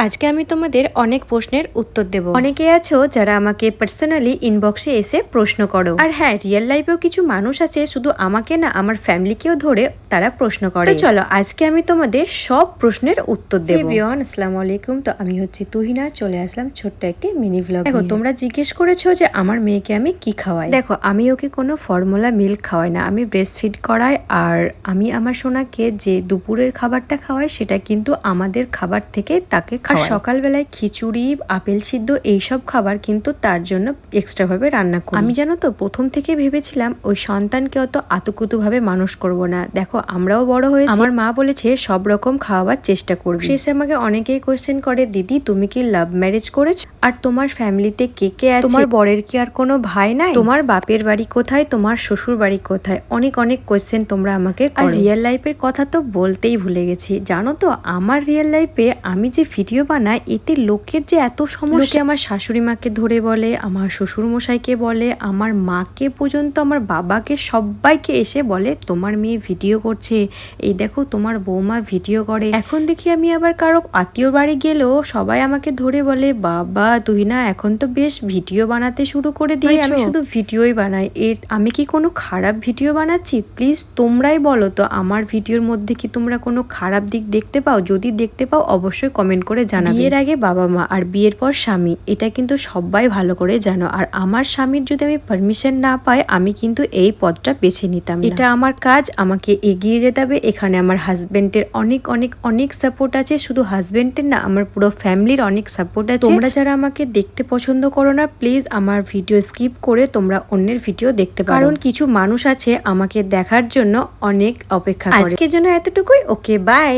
আজকে আমি তোমাদের অনেক প্রশ্নের উত্তর দেব। অনেকে আছো যারা আমাকে পার্সোনালি ইনবক্সে এসে প্রশ্ন করো, আর হ্যাঁ, রিয়েল লাইফেও কিছু মানুষ আছে শুধু আমাকে না, আমার ফ্যামিলিকেও ধরে তারা প্রশ্ন করে। তো চলো আজকে আমি তোমাদের সব প্রশ্নের উত্তর দেব। এভরিওয়ান, আসসালামু আলাইকুম। তো আমি হচ্ছি তুহিনা, চলে আসলাম ছোট্ট একটি মিনি ভ্লগ। দেখো, তোমরা জিজ্ঞেস করেছো যে আমার মেয়েকে আমি কি খাওয়াই। দেখো, আমি ওকে কোনো ফর্মুলা মিল্ক খাওয়াই না, আমি ব্রেস্ট ফিড করাই। আর আমি আমার সোনাকে যে দুপুরের খাবারটা খাওয়াই সেটা কিন্তু আমাদের খাবার থেকে তাকে খাওয়াই। আর সকালবেলায় খিচুড়ি, আপেল সিদ্ধ এইসব খাবার কিন্তু তার জন্য এক্সট্রা ভাবে রান্না করি। আমি জানো তো প্রথম থেকে ভেবেছিলাম ওই সন্তানকে অত আতুকুতু ভাবে মানুষ করব না। দেখো, আমরাও বড় হয়েছি, আমার মা বলেছে সব রকম খাওয়াবার চেষ্টা করবে। শেষে আমাকে অনেকেই কোশ্চেন করে, দিদি তুমি কি লাভ ম্যারেজ করেছো? আর তোমার ফ্যামিলিতে কে কে আছে? তোমার বরের কি আর কোনো ভাই নাই? তোমার বাপের বাড়ি কোথায়? তোমার শ্বশুর বাড়ি কোথায়? অনেক অনেক কোশ্চেন তোমরা আমাকে করো। আর রিয়েল লাইফের কথা তো বলতেই ভুলে গেছি। জানো তো, আমার রিয়েল লাইফে আমি যে ভিডিও বানাই এতে লোকের যে এত সমস্যা। আমার শাশুড়ি মাকে ধরে বলে, আমার শ্বশুর মশাইকে বলে, আমার মাকে পর্যন্ত, আমার বাবাকে, সবাইকে এসে বলে তোমার মেয়ে ভিডিও করছে, এই দেখো তোমার বৌমা ভিডিও করে। এখন দেখি আমি আবার কারো আত্মীয় বাড়ি গেলেও সবাই আমাকে ধরে বলে, বাবা তুই না এখন তো বেশ ভিডিও বানাতে শুরু করে দিয়েছো। আমি শুধু ভিডিওই বানাই, এর আমি কি কোনো খারাপ ভিডিও বানাচ্ছি? প্লিজ তোমরাই বলো তো, আমার ভিডিওর মধ্যে কি তোমরা কোনো খারাপ দিক দেখতে পাও? যদি দেখতে পাও অবশ্যই কমেন্ট করে জানাবে। বিয়ের আগে বাবা মা আর বিয়ের পর স্বামী, এটা কিন্তু সবাই ভালো করে জানো। আর আমার স্বামীর যদি আমি পারমিশন না পাই, আমি কিন্তু এই পথটা বেছে নিতাম না। এটা আমার কাজ, আমাকে এগিয়ে যেতে হবে। এখানে আমার হাজবেন্ডের অনেক অনেক অনেক সাপোর্ট আছে, শুধু হাজবেন্ডের না, আমার পুরো ফ্যামিলির অনেক সাপোর্ট আছে। তোমরা যারা আমাকে দেখতে পছন্দ করো না, প্লিজ আমার ভিডিও স্কিপ করে তোমরা অন্যের ভিডিও দেখতে পারো, কারণ কিছু মানুষ আছে আমাকে দেখার জন্য অনেক অপেক্ষা করে। আজকের জন্য এতটুকুই। ওকে, বাই।